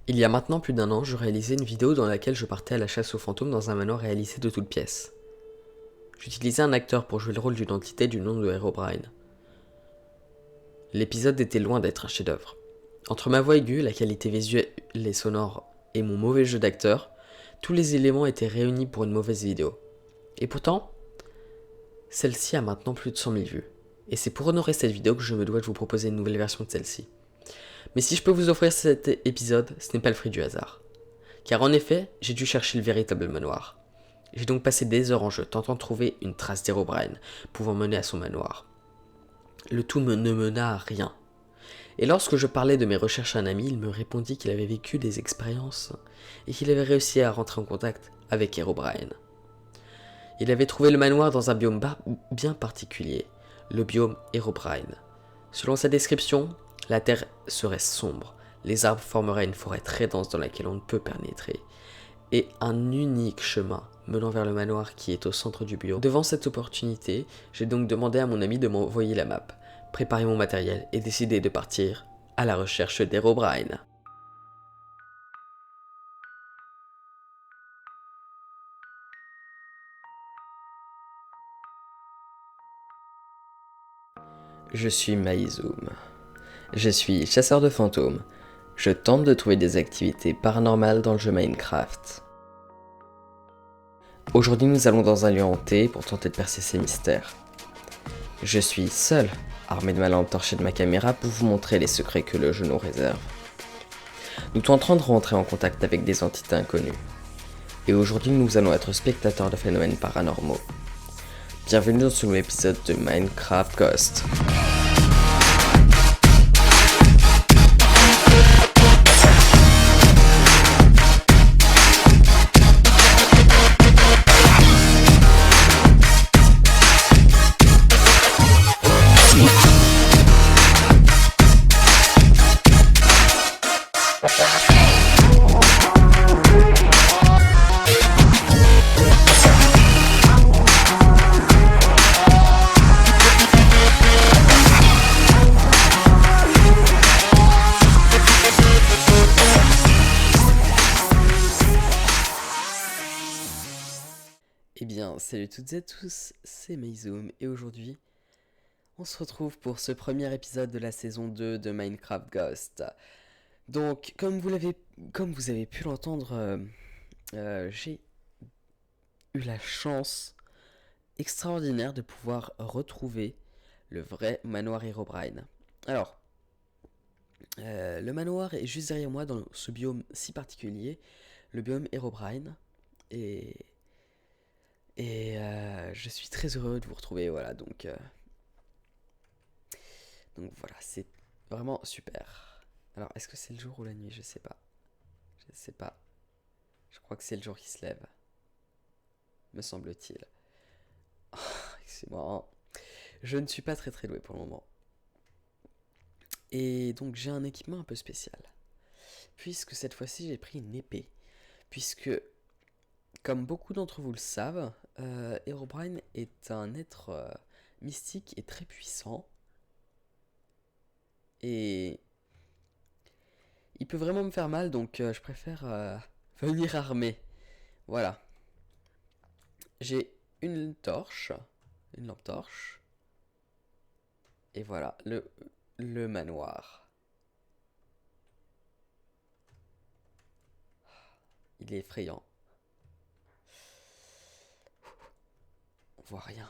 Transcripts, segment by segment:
Il y a maintenant plus d'un an, je réalisais une vidéo dans laquelle je partais à la chasse aux fantômes dans un manoir réalisé de toutes pièces. J'utilisais un acteur pour jouer le rôle d'une entité du nom de Herobrine. L'épisode était loin d'être un chef-d'œuvre. Entre ma voix aiguë, la qualité visuelle et sonore et mon mauvais jeu d'acteur, tous les éléments étaient réunis pour une mauvaise vidéo. Et pourtant, celle-ci a maintenant plus de 100 000 vues. Et c'est pour honorer cette vidéo que je me dois de vous proposer une nouvelle version de celle-ci. Mais si je peux vous offrir cet épisode, ce n'est pas le fruit du hasard. Car en effet, j'ai dû chercher le véritable manoir. J'ai donc passé des heures en jeu tentant de trouver une trace d'Herobrine pouvant mener à son manoir. Le tout ne mena à rien. Et lorsque je parlais de mes recherches à un ami, il me répondit qu'il avait vécu des expériences et qu'il avait réussi à rentrer en contact avec Herobrine. Il avait trouvé le manoir dans un biome bien particulier, le biome Herobrine. Selon sa description, la terre serait sombre, les arbres formeraient une forêt très dense dans laquelle on ne peut pénétrer, et un unique chemin menant vers le manoir qui est au centre du biome. Devant cette opportunité, j'ai donc demandé à mon ami de m'envoyer la map, préparer mon matériel et décider de partir à la recherche d'Herobrine. Je suis Maïzoum. Je suis chasseur de fantômes. Je tente de trouver des activités paranormales dans le jeu Minecraft. Aujourd'hui, nous allons dans un lieu hanté pour tenter de percer ses mystères. Je suis seul, armé de ma lampe torche et de ma caméra pour vous montrer les secrets que le jeu nous réserve. Nous tenterons de rentrer en contact avec des entités inconnues. Et aujourd'hui, nous allons être spectateurs de phénomènes paranormaux. Bienvenue dans ce nouvel épisode de Minecraft Ghost. Eh bien, salut toutes et tous, c'est Maïzoum et aujourd'hui, on se retrouve pour ce premier épisode de la saison 2 de Minecraft Ghost. Donc, comme vous avez pu l'entendre, j'ai eu la chance extraordinaire de pouvoir retrouver le vrai manoir Herobrine. Alors, le manoir est juste derrière moi dans ce biome si particulier, le biome Herobrine, et je suis très heureux de vous retrouver, voilà, donc voilà, c'est vraiment super. Alors, est-ce que c'est le jour ou la nuit? Je sais pas. Je sais pas. Je crois que c'est le jour qui se lève, me semble-t-il. Excusez-moi, hein. Je ne suis pas très très doué pour le moment. Et donc j'ai un équipement un peu spécial. Puisque cette fois-ci j'ai pris une épée. Puisque, comme beaucoup d'entre vous le savent, Herobrine est un être mystique et très puissant. Et il peut vraiment me faire mal, donc je préfère venir armé. Voilà. J'ai une torche, une lampe torche. Et voilà, le manoir. Il est effrayant. On voit rien.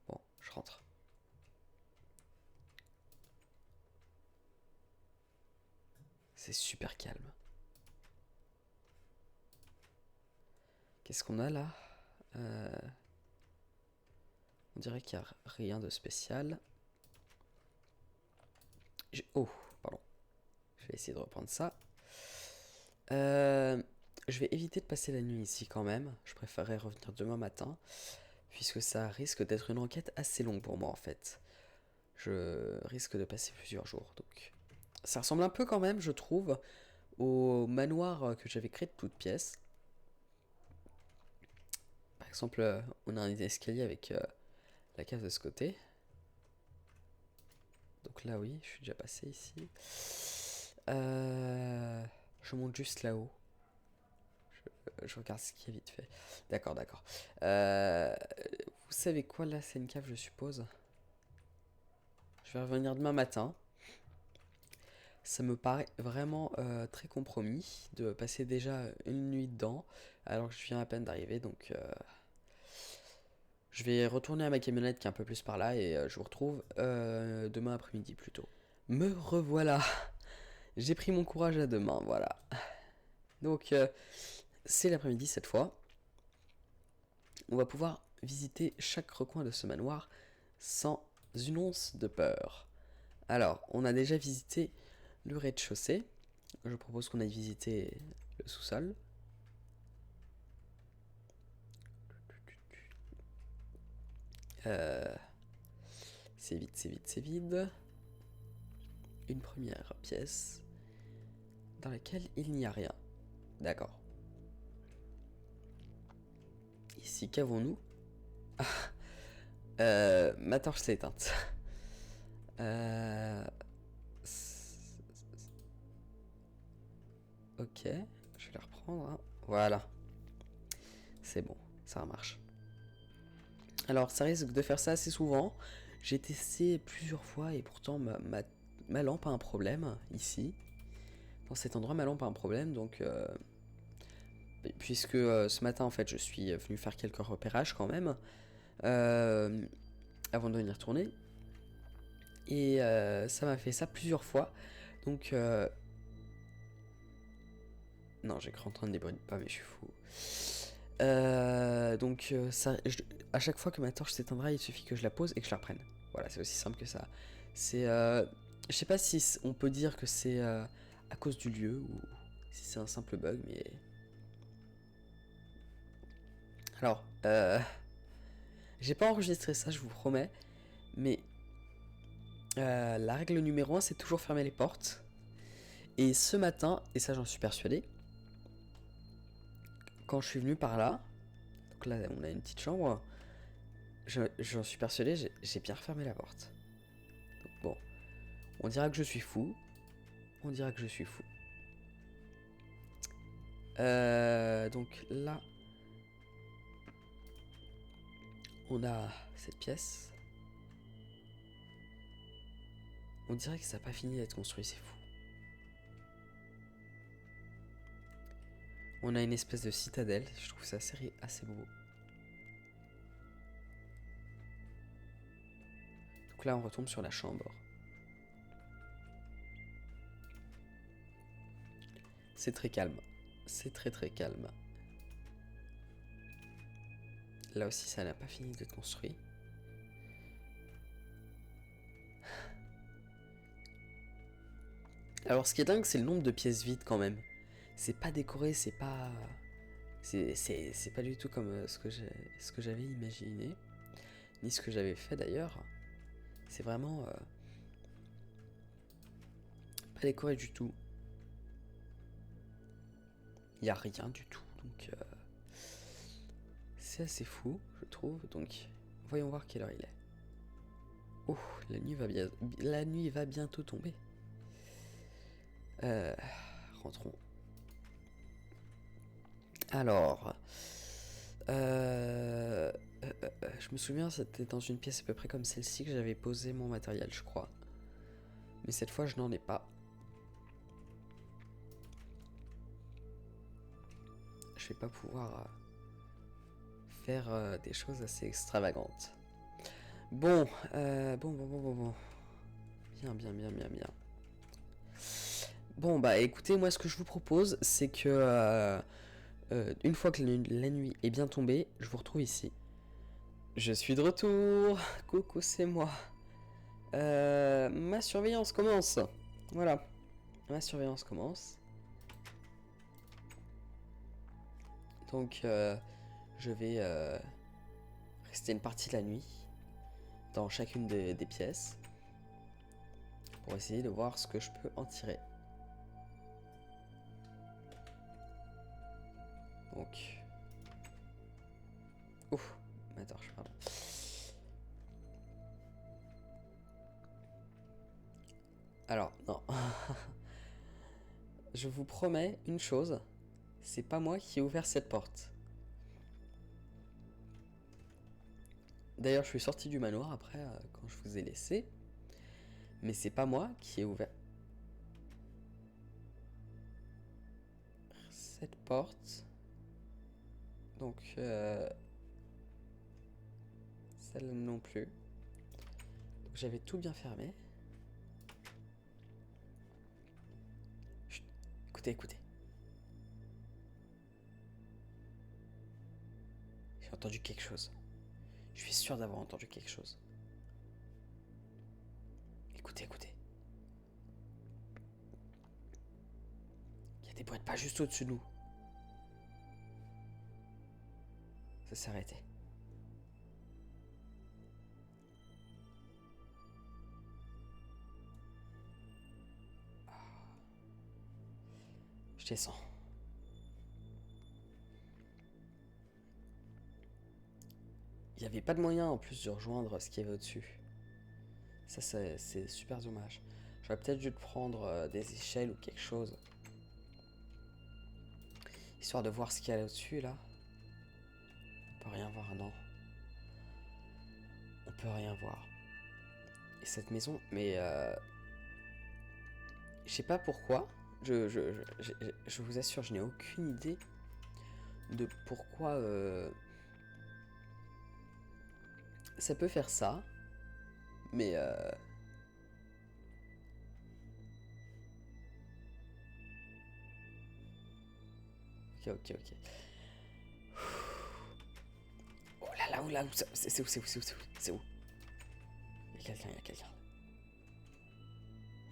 Bon, je rentre. C'est super calme. Qu'est-ce qu'on a là? On dirait qu'il n'y a rien de spécial. Oh, pardon. Je vais essayer de reprendre ça. Je vais éviter de passer la nuit ici quand même. Je préférerais revenir demain matin, puisque ça risque d'être une enquête assez longue pour moi en fait. Je risque de passer plusieurs jours, donc ça ressemble un peu quand même, je trouve, au manoir que j'avais créé de toutes pièces. Par exemple, on a un escalier avec la cave de ce côté. Donc là, oui, je suis déjà passé ici. Je monte juste là-haut. Je regarde ce qu'il y a vite fait. D'accord. Vous savez quoi, là, c'est une cave, je suppose. Je vais revenir demain matin. Ça me paraît vraiment très compromis de passer déjà une nuit dedans, alors que je viens à peine d'arriver, donc je vais retourner à ma camionnette qui est un peu plus par là, et je vous retrouve demain après-midi plutôt. Me revoilà. J'ai pris mon courage à deux mains, voilà. Donc c'est l'après-midi cette fois. On va pouvoir visiter chaque recoin de ce manoir sans une once de peur. Alors, on a déjà visité le rez-de-chaussée. Je propose qu'on aille visiter le sous-sol. C'est vide. Une première pièce dans laquelle il n'y a rien. D'accord. Ici, qu'avons-nous? Ma torche s'est éteinte. Ok, je vais la reprendre. Hein. Voilà. C'est bon, ça marche. Alors, ça risque de faire ça assez souvent. J'ai testé plusieurs fois et pourtant ma lampe a un problème ici. Dans cet endroit, ma lampe a un problème, donc... puisque ce matin, en fait, je suis venu faire quelques repérages quand même. Avant de venir tourner. Et ça m'a fait ça plusieurs fois. Donc... Non, j'ai cru entendre des bruits de pas, mais je suis fou. Donc, à chaque fois que ma torche s'éteindra, il suffit que je la pose et que je la reprenne. Voilà, c'est aussi simple que ça. C'est... je sais pas si on peut dire que c'est à cause du lieu ou si c'est un simple bug, mais... Alors, j'ai pas enregistré ça, je vous promets, mais la règle numéro 1, c'est toujours fermer les portes. Et ce matin, et ça j'en suis persuadé, quand je suis venu par là, donc là on a une petite chambre, j'en suis persuadé, j'ai bien refermé la porte. Donc bon, on dira que je suis fou, on dira que je suis fou. Donc là, on a cette pièce. On dirait que ça n'a pas fini d'être construit, c'est fou. On a une espèce de citadelle, je trouve ça assez beau. Donc là, on retombe sur la chambre. C'est très calme. C'est très calme. Là aussi, ça n'a pas fini d'être construit. Alors, ce qui est dingue, c'est le nombre de pièces vides quand même. C'est pas décoré, c'est pas... C'est pas du tout comme ce que j'avais imaginé. Ni ce que j'avais fait d'ailleurs. C'est vraiment... pas décoré du tout. Il n'y a rien du tout, donc... c'est assez fou, je trouve. Donc, voyons voir quelle heure il est. Oh, la nuit va bientôt tomber. Rentrons. Alors, je me souviens, c'était dans une pièce à peu près comme celle-ci que j'avais posé mon matériel, je crois. Mais cette fois, je n'en ai pas. Je vais pas pouvoir faire des choses assez extravagantes. Bon. Bien. Bon, bah écoutez, moi ce que je vous propose, c'est que une fois que la nuit est bien tombée, je vous retrouve ici. Je suis de retour. Coucou, c'est moi. Ma surveillance commence. Voilà. Ma surveillance commence. Donc, je vais rester une partie de la nuit dans chacune des pièces pour essayer de voir ce que je peux en tirer. Donc... Ouf, ma torche, pardon. Alors, non. je vous promets une chose, c'est pas moi qui ai ouvert cette porte. D'ailleurs, je suis sorti du manoir après, quand je vous ai laissé. Mais c'est pas moi qui ai ouvert cette porte. Donc, celle-là non plus. Donc, j'avais tout bien fermé. Chut. Écoutez, écoutez. J'ai entendu quelque chose. Je suis sûr d'avoir entendu quelque chose. Écoutez, écoutez. Il y a des bruits de pas juste au-dessus de nous. Ça s'est arrêté. Je descends. Il n'y avait pas de moyen en plus de rejoindre ce qu'il y avait au-dessus. Ça, c'est super dommage. J'aurais peut-être dû prendre des échelles ou quelque chose. Histoire de voir ce qu'il y a là-dessus, là. On peut rien voir, non. On peut rien voir. Et cette maison, mais je sais pas pourquoi. Je vous assure, je n'ai aucune idée de pourquoi ça peut faire ça. Mais ok. Oh là, où ça, c'est où, c'est où? Il y a quelqu'un.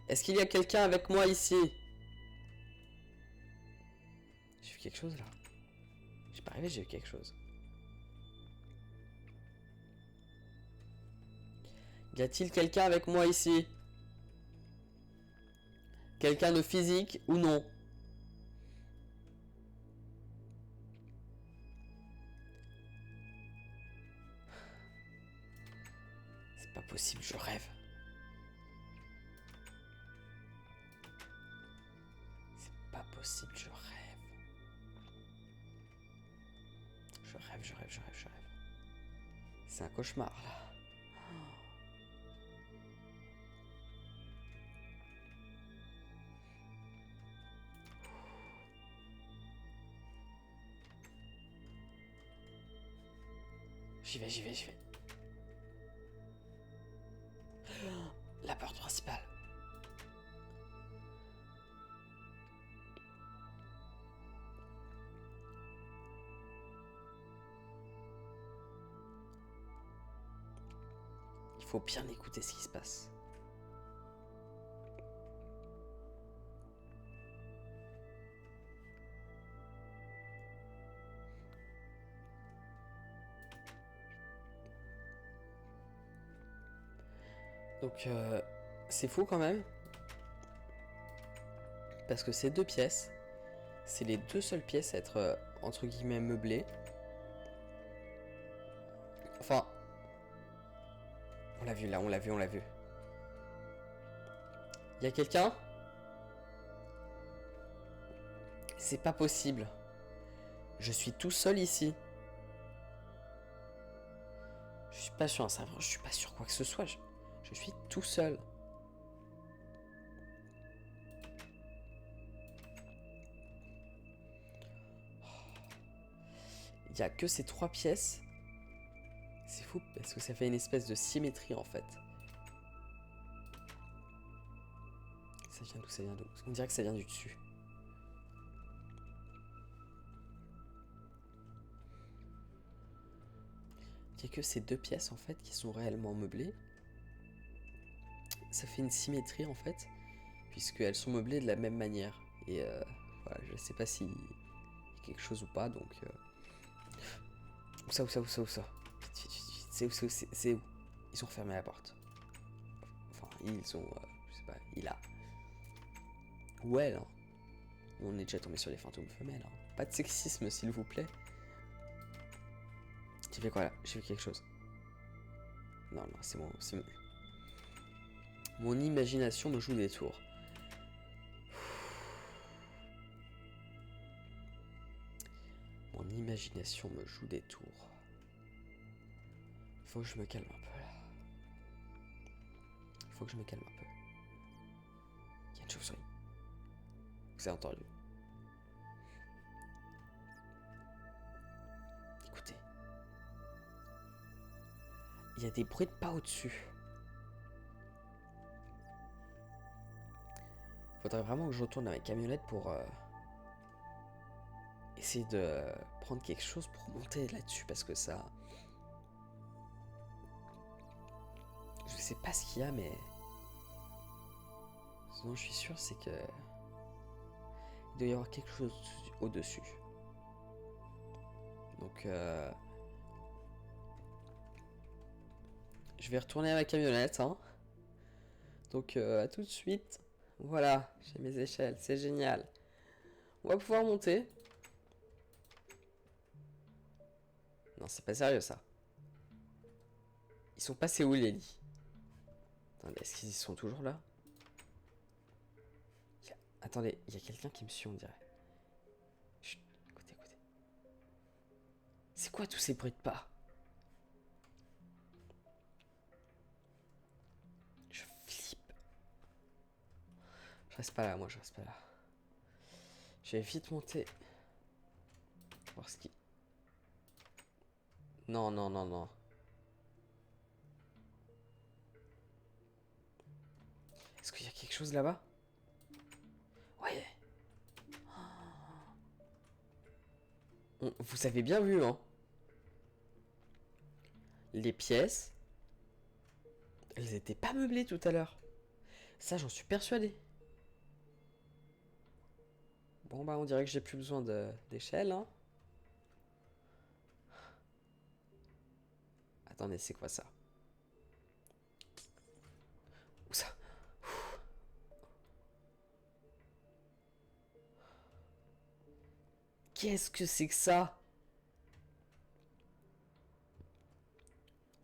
Est-ce qu'il y a quelqu'un avec moi ici? J'ai vu quelque chose là. J'ai pas rêvé, j'ai vu quelque chose. Y a-t-il quelqu'un avec moi ici? Quelqu'un de physique ou non? C'est pas possible, je rêve. C'est pas possible, je rêve. Je rêve. C'est un cauchemar là. J'y vais. La porte principale. Il faut bien écouter ce qui se passe. Donc c'est fou quand même. Parce que ces deux pièces, c'est les deux seules pièces à être entre guillemets meublées. Enfin, on l'a vu là, on l'a vu. Y a quelqu'un? C'est pas possible. Je suis tout seul ici. Je suis pas sûr un serveur, je suis pas sûr quoi que ce soit. Je suis tout seul. Il y a que ces trois pièces. C'est fou parce que ça fait une espèce de symétrie en fait. Ça vient d'où? On dirait que ça vient du dessus. Il n'y a que ces deux pièces en fait qui sont réellement meublées. Ça fait une symétrie en fait, puisqu'elles sont meublées de la même manière. Et voilà, je sais pas s'il y a quelque chose ou pas, donc... Où ça? Vite. C'est où? Ils ont refermé la porte. Enfin, ils ont... je sais pas, il a... Ou elle, hein. On est déjà tombé sur les fantômes femelles, hein. Pas de sexisme, s'il vous plaît. J'ai fait quoi là? J'ai vu quelque chose. Non, c'est mon imagination me joue des tours. Mon imagination me joue des tours. Faut que je me calme un peu là. Faut que je me calme un peu. Il y a une chauve-souris. Vous avez entendu? Écoutez. Il y a des bruits de pas au-dessus. Faudrait vraiment que je retourne à ma camionnette pour essayer de prendre quelque chose pour monter là-dessus parce que ça... Je sais pas ce qu'il y a mais... Ce dont je suis sûr c'est que... Il doit y avoir quelque chose au-dessus. Donc je vais retourner à ma camionnette hein. Donc à tout de suite. Voilà, j'ai mes échelles, c'est génial. On va pouvoir monter. Non, c'est pas sérieux ça. Ils sont passés où les lits? Attendez, est-ce qu'ils y sont toujours là? Attendez, il y a quelqu'un qui me suit, on dirait. Chut, écoutez, écoutez. C'est quoi tous ces bruits de pas? Je flippe. Je reste pas là, moi je reste pas là. Je vais vite monter. Voir ce qui... Non, non, non, non. Est-ce qu'il y a quelque chose là-bas? Ouais. Vous avez bien vu, hein? Les pièces, elles étaient pas meublées tout à l'heure. Ça, j'en suis persuadé. Bon, bah, on dirait que j'ai plus besoin d'échelle, hein. Attendez, c'est quoi ça? Où ça? Qu'est-ce que c'est que ça?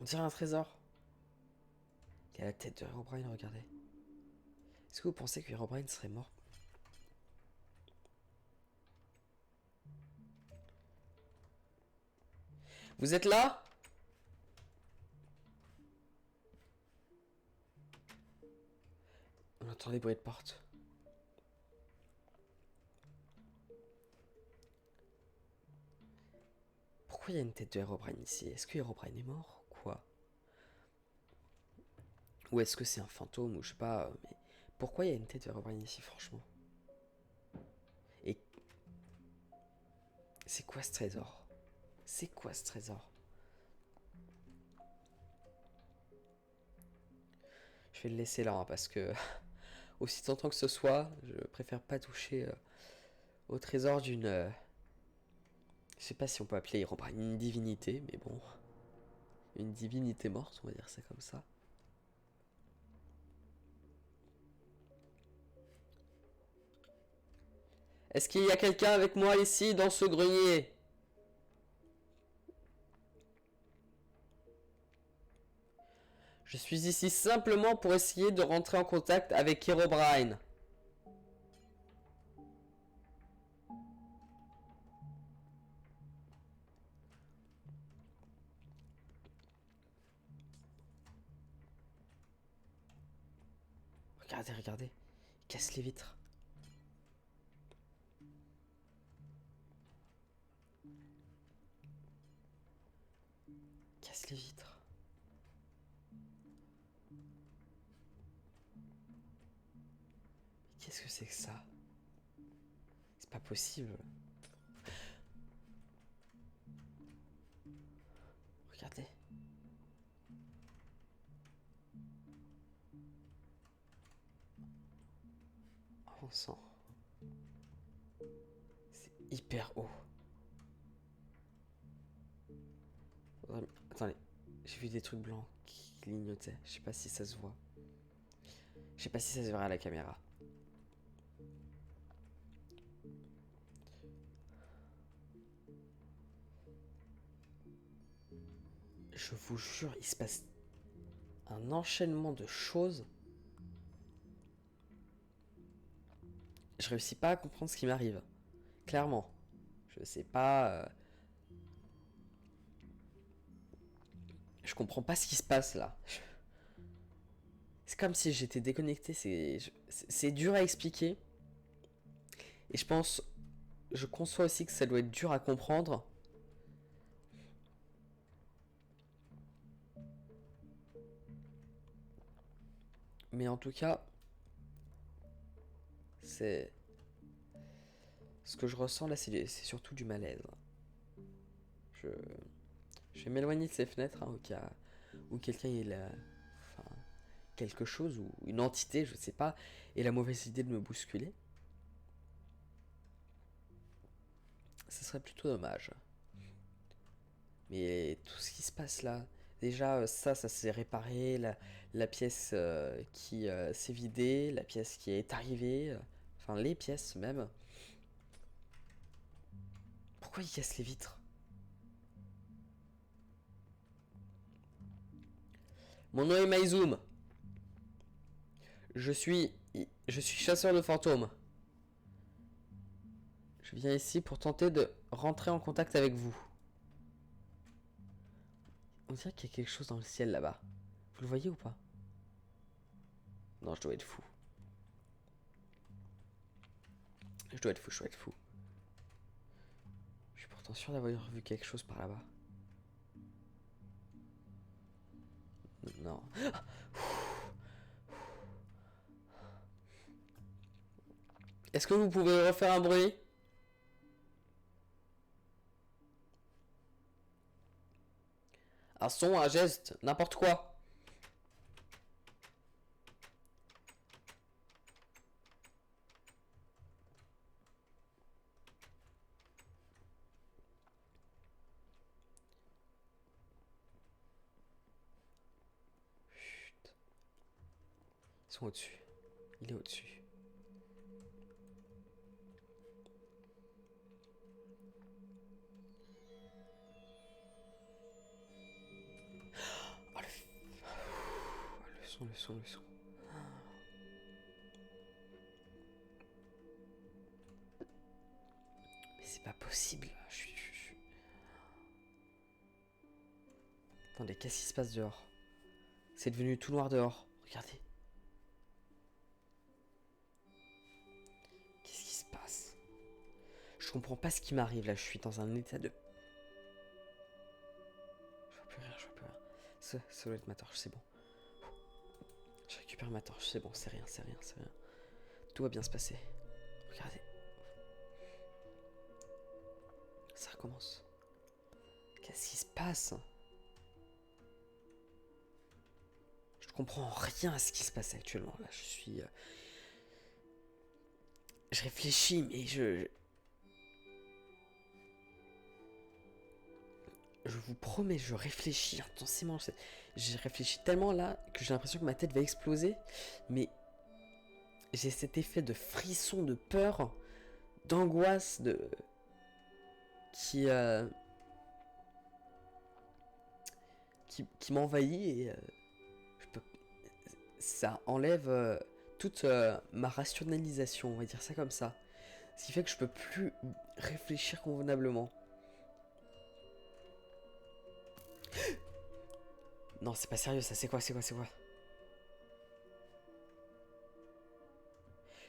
On dirait un trésor. Il y a la tête de Herobrine, regardez. Est-ce que vous pensez que Herobrine serait mort? Vous êtes là? On entend des bruits de porte. Pourquoi il y a une tête de Herobrine ici? Est-ce que Herobrine est mort ou quoi? Ou est-ce que c'est un fantôme ou je sais pas, mais pourquoi il y a une tête de Herobrine ici, franchement? Et c'est quoi ce trésor? C'est quoi ce trésor? Je vais le laisser là, hein, parce que aussi tentant que ce soit, je préfère pas toucher au trésor d'une... je sais pas si on peut appeler Herobrine une divinité, mais bon... Une divinité morte, on va dire ça comme ça. Est-ce qu'il y a quelqu'un avec moi ici, dans ce grenier? Je suis ici simplement pour essayer de rentrer en contact avec Herobrine. Regardez, regardez. Il casse les vitres. Il casse les vitres. Mais qu'est-ce que c'est que ça? C'est pas possible. Regardez. Oh, sang. C'est hyper haut. Attendez, j'ai vu des trucs blancs qui clignotaient. Je sais pas si ça se voit. Je sais pas si ça se verra à la caméra. Je vous jure, il se passe un enchaînement de choses. Je réussis pas à comprendre ce qui m'arrive. Clairement. Je sais pas Je comprends pas ce qui se passe là. C'est comme si j'étais déconnecté. C'est dur à expliquer. Et je conçois aussi que ça doit être dur à comprendre. Mais en tout cas, c'est... Ce que je ressens là, c'est surtout du malaise. Je vais m'éloigner de ces fenêtres, au cas où quelqu'un ait quelque chose, ou une entité, je sais pas, ait la mauvaise idée de me bousculer. Ce serait plutôt dommage. Mais tout ce qui se passe là, déjà ça s'est réparé, la pièce qui s'est vidée, la pièce qui est arrivée, enfin les pièces même. Pourquoi il casse les vitres? Mon nom est Maizoum. Je suis chasseur de fantômes. Je viens ici pour tenter de rentrer en contact avec vous. On dirait qu'il y a quelque chose dans le ciel là-bas. Vous le voyez ou pas? Non, je dois être fou. Je dois être fou. Je suis pourtant sûr d'avoir vu quelque chose par là-bas. Non. Est-ce que vous pouvez refaire un bruit? Un son, un geste, n'importe quoi. Chut. Ils sont au-dessus. Il est au-dessus. Oh, le son. Mais c'est pas possible. Attendez, qu'est-ce qui se passe dehors? C'est devenu tout noir dehors. Regardez. Qu'est-ce qui se passe? Je comprends pas ce qui m'arrive là. Je suis dans un état de... Je vois plus rien. Ça doit être ma torche, c'est bon. Je récupère ma torche, c'est bon, c'est rien. Tout va bien se passer. Regardez. Ça recommence. Qu'est-ce qui se passe? Je comprends rien à ce qui se passe actuellement. Là, je réfléchis, mais je vous promets, je réfléchis intensément. J'ai réfléchi tellement là que j'ai l'impression que ma tête va exploser. Mais j'ai cet effet de frisson, de peur, d'angoisse, qui m'envahit et ça enlève toute ma rationalisation, on va dire ça comme ça. Ce qui fait que je peux plus réfléchir convenablement. Non, c'est pas sérieux ça, c'est quoi?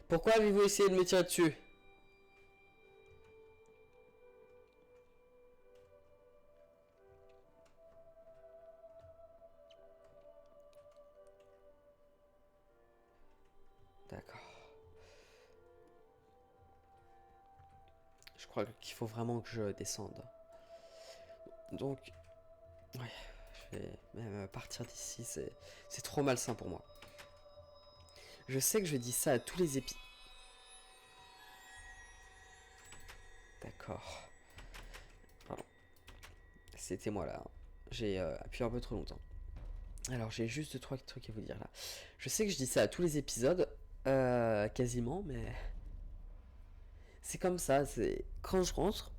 Pourquoi avez-vous essayé de me tirer dessus? D'accord. Je crois qu'il faut vraiment que je descende. Donc, ouais, je vais même partir d'ici, c'est trop malsain pour moi. Je sais que je dis ça à tous les épisodes. D'accord. Pardon. C'était moi là. J'ai appuyé un peu trop longtemps. Alors j'ai juste 3 trucs à vous dire là. Je sais que je dis ça à tous les épisodes, quasiment, mais c'est comme ça. C'est quand je rentre.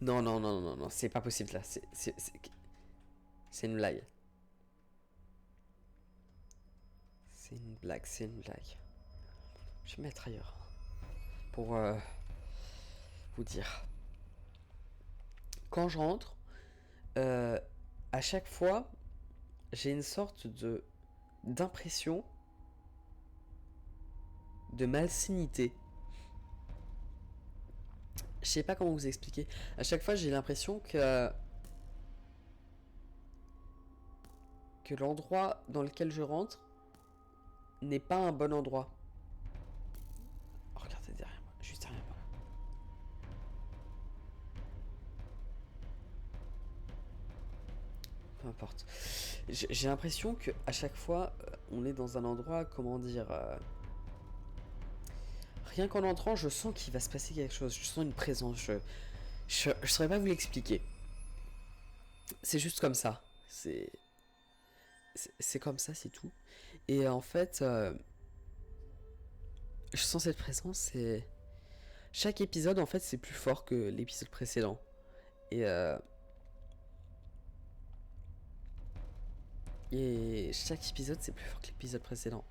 Non, c'est pas possible là. C'est une blague. C'est une blague. Je vais me mettre ailleurs pour vous dire. Quand je rentre, euh, à chaque fois, j'ai une sorte d'impression de malsénité. Je sais pas comment vous expliquer. À chaque fois, j'ai l'impression que l'endroit dans lequel je rentre n'est pas un bon endroit. Oh, regardez derrière moi, juste derrière moi. Peu importe. J'ai l'impression que à chaque fois, on est dans un endroit, comment dire, rien qu'en entrant, je sens qu'il va se passer quelque chose. Je sens une présence. Je saurais pas vous l'expliquer. C'est juste comme ça. C'est comme ça, c'est tout. Et en fait, je sens cette présence et chaque épisode, en fait, c'est plus fort que l'épisode précédent. Et et chaque épisode, c'est plus fort que l'épisode précédent.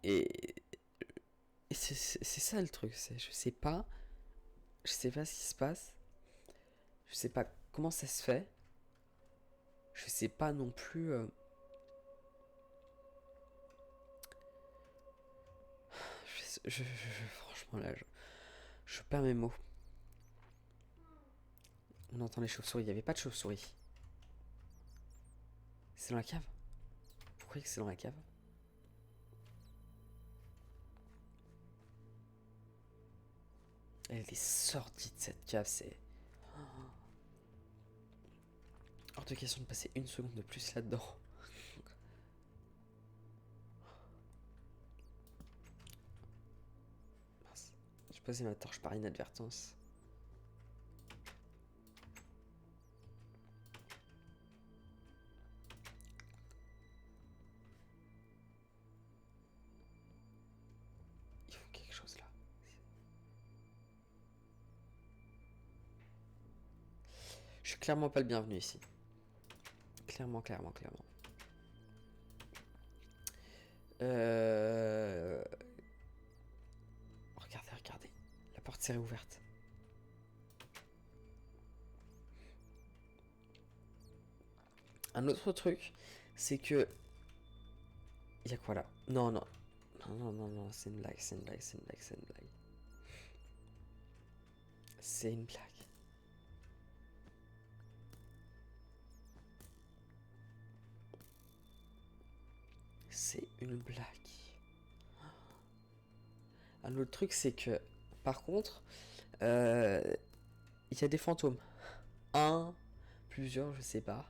Et, et c'est ça le truc. Je sais pas ce qui se passe. Je sais pas comment ça se fait. Je sais pas non plus. Franchement là, je perds mes mots. On entend les chauves-souris. Il y avait pas de chauves-souris. C'est dans la cave. Vous croyez que c'est dans la cave? Elle est sordide cette cave, c'est hors de question de passer une seconde de plus là-dedans. Mince. J'ai posé ma torche par inadvertance. Il faut quelque chose là. Je suis clairement pas le bienvenu ici. Clairement. Regardez. La porte s'est réouverte. Un autre truc, c'est que... Il y a quoi là? Non, c'est une blague. C'est une blague. C'est une blague. Un autre truc, c'est que, par contre, il y a des fantômes. Un, plusieurs, je sais pas.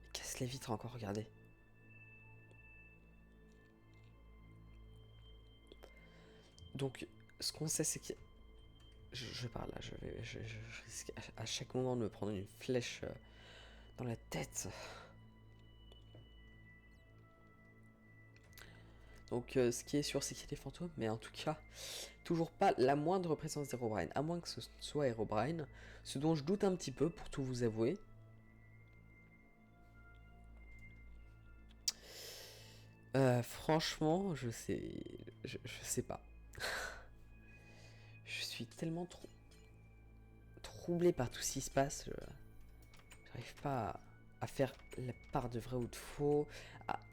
Il casse les vitres encore, regardez. Donc, ce qu'on sait, c'est que... Je parle là, je risque à chaque moment de me prendre une flèche dans la tête. Donc ce qui est sûr, c'est qu'il y a des fantômes, mais en tout cas, toujours pas la moindre présence d'Herobrine, à moins que ce soit Herobrine, ce dont je doute un petit peu, pour tout vous avouer. Franchement, je sais pas. Je suis tellement troublé par tout ce qui se passe, j'arrive pas à faire la part de vrai ou de faux,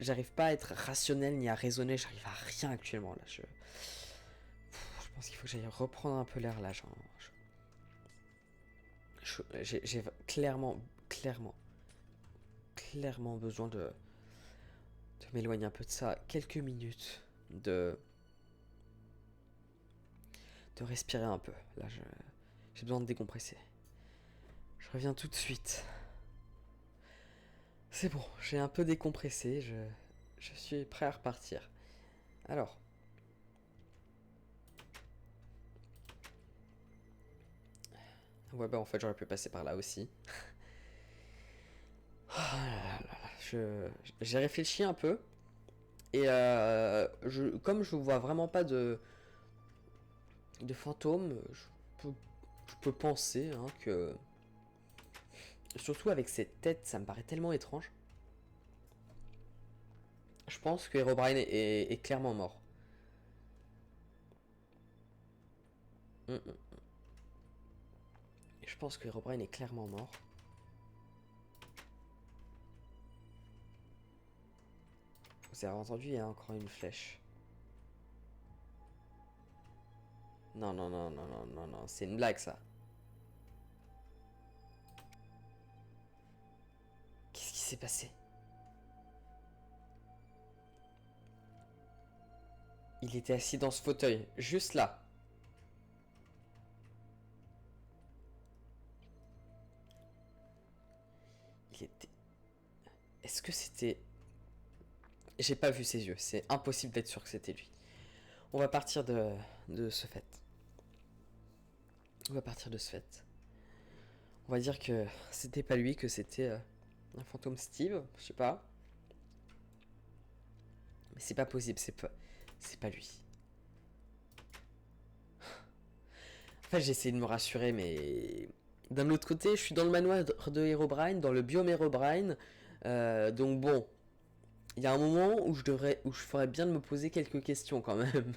j'arrive pas à être rationnel ni à raisonner, j'arrive à rien actuellement là, je pense qu'il faut que j'aille reprendre un peu l'air là, j'ai clairement besoin de m'éloigner un peu de ça, quelques minutes, de respirer un peu, là j'ai besoin de décompresser. Je reviens tout de suite. C'est bon, j'ai un peu décompressé, je suis prêt à repartir. Alors. Ouais, bah en fait, j'aurais pu passer par là aussi. J'ai réfléchi un peu. Et comme je vois vraiment pas de fantômes, je peux penser que... Surtout avec cette tête, ça me paraît tellement étrange. Je pense que Herobrine est clairement mort. Je pense que Herobrine est clairement mort. Vous avez entendu, il y a encore une flèche. Non, non, non, non, non, non, non, c'est une blague ça. Qu'est-ce qui s'est passé? Il était assis dans ce fauteuil, juste là. Il était... Est-ce que c'était... J'ai pas vu ses yeux, c'est impossible d'être sûr que c'était lui. On va partir de ce fait. On va partir de ce fait. On va dire que c'était pas lui, que c'était un fantôme Steve, je sais pas. Mais c'est pas possible, c'est pas lui. En fait, j'ai essayé de me rassurer, mais d'un autre côté, je suis dans le manoir de Herobrine, dans le biome Herobrine. Donc bon, il y a un moment où je ferais bien de me poser quelques questions quand même.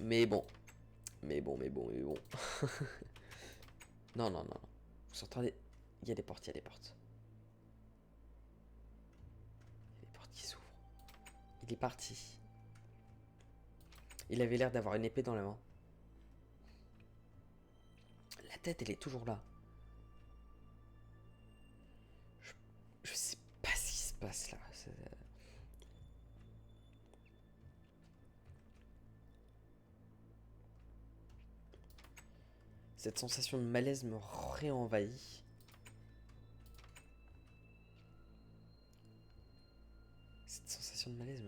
Mais bon. Mais bon. Non, non, non. Vous entendez? Il y a des portes, il y a des portes. Il y a des portes qui s'ouvrent. Il est parti. Il avait l'air d'avoir une épée dans la main. La tête, elle est toujours là. Je sais pas ce qui se passe là. Cette sensation de malaise me réenvahit. Cette sensation de malaise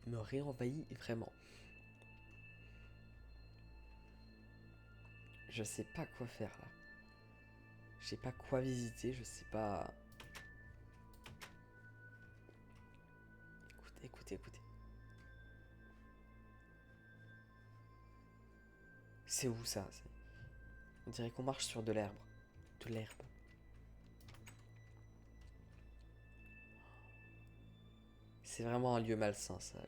me réenvahit vraiment. Je sais pas quoi faire là. Je sais pas quoi visiter, je sais pas... Écoutez. C'est où ça? On dirait qu'on marche sur de l'herbe. De l'herbe. C'est vraiment un lieu malsain ça.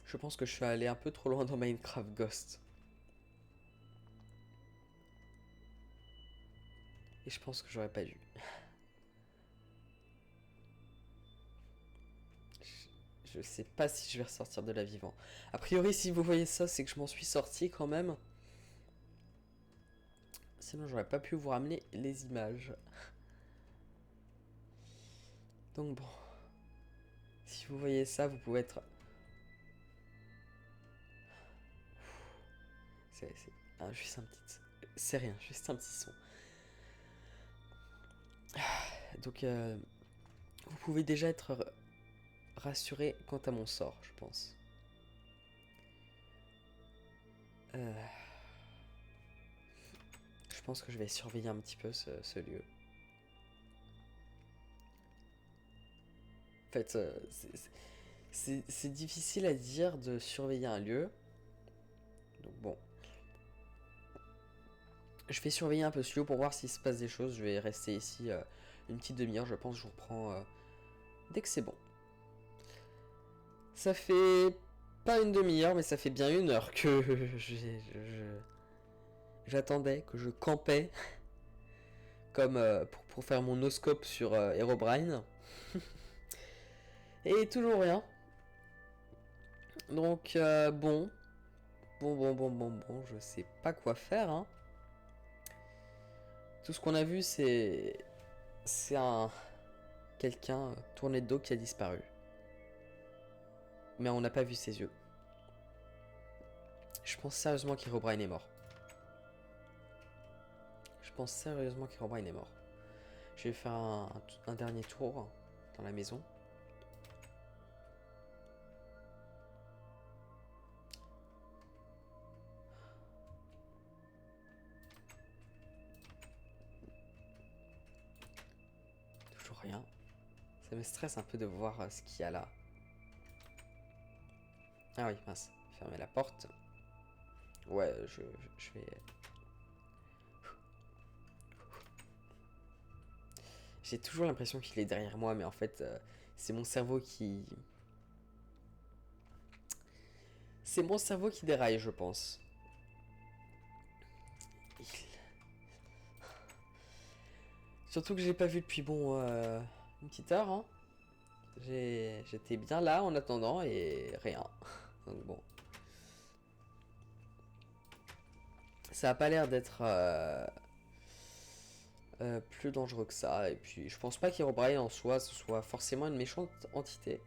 Je pense que je suis allé un peu trop loin dans Minecraft Ghost. Et je pense que j'aurais pas dû. Je sais pas si je vais ressortir de là vivant. A priori, si vous voyez ça, c'est que je m'en suis sorti quand même. Sinon, j'aurais pas pu vous ramener les images. Donc bon. Si vous voyez ça, vous pouvez être... juste un petit... C'est rien, juste un petit son. Donc, vous pouvez déjà être rassuré quant à mon sort, je pense. Je pense que je vais surveiller un petit peu ce lieu. En fait, c'est difficile à dire de surveiller un lieu. Donc bon. Je vais surveiller un peu ce lieu pour voir s'il se passe des choses. Je vais rester ici une petite demi-heure, je pense. Je vous reprends dès que c'est bon. Ça fait pas une demi-heure, mais ça fait bien une heure que j'attendais, que je campais comme pour faire mon noscope sur Herobrine. Et toujours rien. Donc bon, je sais pas quoi faire. Hein. Tout ce qu'on a vu, c'est quelqu'un tourné de dos qui a disparu. Mais on n'a pas vu ses yeux. Je pense sérieusement qu'Herobrine est mort. Je vais faire un dernier tour dans la maison. Toujours rien. Ça me stresse un peu de voir ce qu'il y a là. Ah oui, mince. Fermer la porte. Ouais, je vais... J'ai toujours l'impression qu'il est derrière moi, mais en fait, c'est mon cerveau qui C'est mon cerveau qui déraille, je pense. Il- Surtout que je l'ai pas vu depuis, bon, une petite heure, hein. J'étais bien là en attendant et rien. Donc bon. Ça a pas l'air d'être plus dangereux que ça. Et puis je pense pas qu'Herobrine en soi ce soit forcément une méchante entité.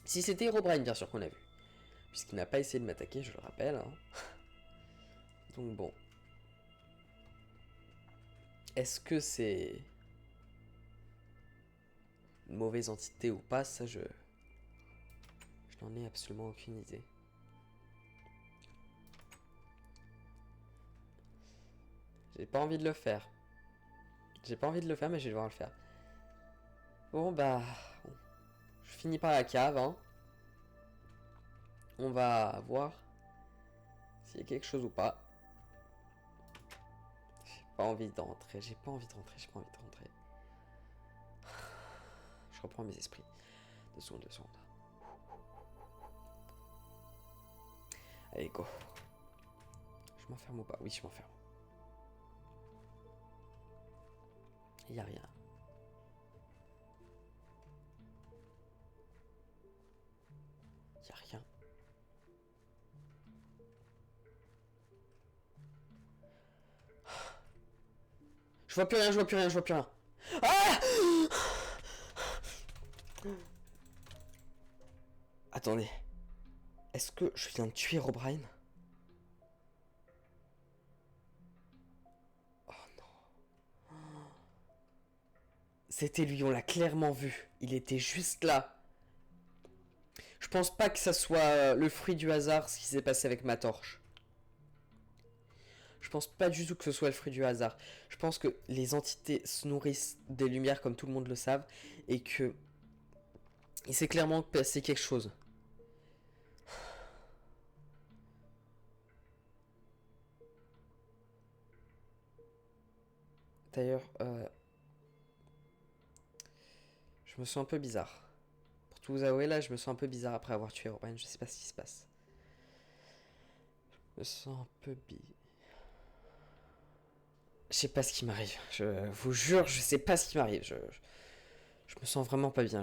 Si c'était Herobrine bien sûr qu'on a vu. Puisqu'il n'a pas essayé de m'attaquer, je le rappelle. Hein. Donc bon. Est-ce que c'est une mauvaise entité ou pas, ça je n'en ai absolument aucune idée. J'ai pas envie de le faire. J'ai pas envie de le faire, mais je vais devoir le faire. Bon, bah... Je finis par la cave, hein. On va voir s'il y a quelque chose ou pas. J'ai pas envie d'entrer, j'ai pas envie de rentrer, j'ai pas envie de rentrer. Je reprends mes esprits. 2 secondes. Allez, go. Je m'enferme ou pas? Oui, je m'enferme. Il y a rien. Il y a rien. Je vois plus rien, je vois plus rien, je vois plus rien. Ah! Attendez. Est-ce que je viens de tuer O'Brien? Oh non. C'était lui, on l'a clairement vu. Il était juste là. Je pense pas que ça soit le fruit du hasard ce qui s'est passé avec ma torche. Je pense pas du tout que ce soit le fruit du hasard. Je pense que les entités se nourrissent des lumières comme tout le monde le savent et que il s'est clairement passé quelque chose. D'ailleurs, je me sens un peu bizarre. Pour tout vous avouer, là, je me sens un peu bizarre après avoir tué O'Brien. Je sais pas ce qui se passe. Je me sens un peu bizarre. Je sais pas ce qui m'arrive. Je vous jure, je sais pas ce qui m'arrive. Je me sens vraiment pas bien.